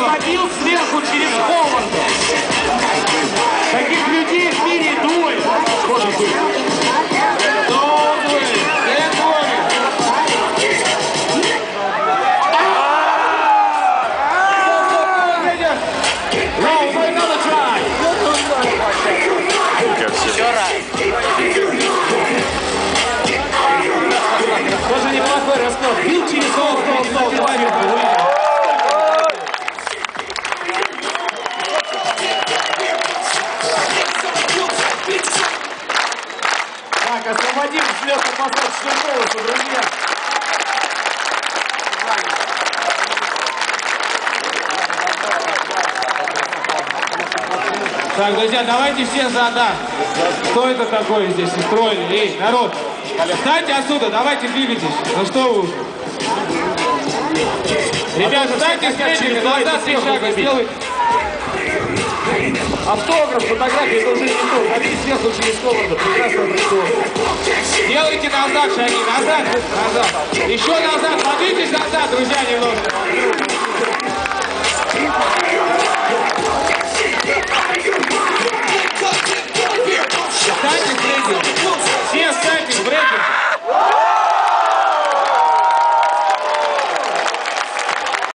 проходил сверху через Ховарда. Таких людей в мире двое. Может быть. Тоже неплохой расклад. Бил через стол. Так, освободим взлетно-посадочную полосу, друзья. Так, друзья, давайте все задам. Кто это такой здесь устроили? Эй, народ, встаньте отсюда, давайте двигайтесь. Ну что вы уже? Ребята, встаньте с плечами, назад 3 шага сделайте. Автограф, фотографии, это уже не то. Ходите сверху через Ховарда, прекрасно пришло. Делайте назад шаги, назад. Еще назад, подвиньтесь назад, друзья, немного.